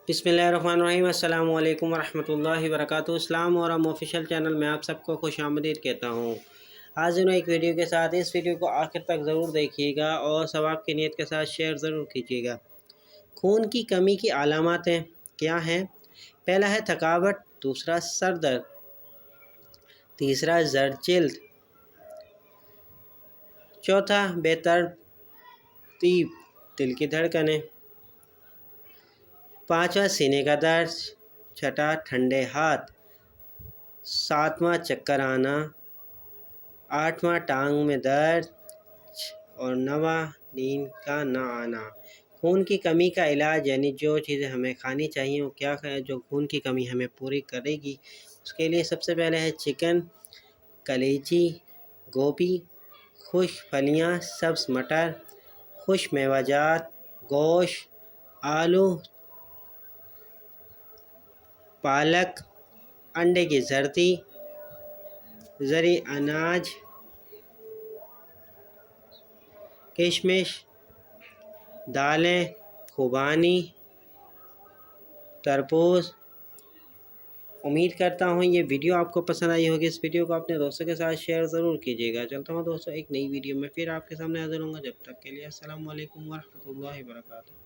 بسم اللہ الرحمن الرحیم۔ السلام علیکم ورحمۃ اللہ وبرکاتہ۔ اسلام اور ہم آفیشیل چینل میں آپ سب کو خوش آمدید کہتا ہوں۔ حاضر ہوں ایک ویڈیو کے ساتھ۔ اس ویڈیو کو آخر تک ضرور دیکھیے گا اور ثواب کی نیت کے ساتھ شیئر ضرور کیجیے گا۔ خون کی کمی کی علامات کیا ہیں؟ پہلا ہے تھکاوٹ، دوسرا سر درد، تیسرا زرد جلد، چوتھا بے ترتیب دل کی دھڑکنیں، پانچواں سینے کا درد، چھٹا ٹھنڈے ہاتھ، ساتواں چکر آنا، آٹھواں ٹانگ میں درد اور نواں نیند کا نہ آنا۔ خون کی کمی کا علاج یعنی جو چیزیں ہمیں کھانی چاہیے وہ کیا ہے جو خون کی کمی ہمیں پوری کرے گی؟ اس کے لیے سب سے پہلے ہے چکن، کلیجی، گوبھی، خشک پھلیاں، سبز مٹر، خشک میوہ جات، گوشت، آلو، پالک، انڈے کی زردی، زرعی اناج، کشمش، دالیں، خوبانی، تربوز۔ امید کرتا ہوں یہ ویڈیو آپ کو پسند آئی ہوگی۔ اس ویڈیو کو اپنے دوستوں کے ساتھ شیئر ضرور کیجیے گا۔ چلتا ہوں دوستوں ایک نئی ویڈیو میں پھر آپ کے سامنے حاضر ہوں گا۔ جب تک کے لیے السلام علیکم ورحمۃ اللہ وبرکاتہ۔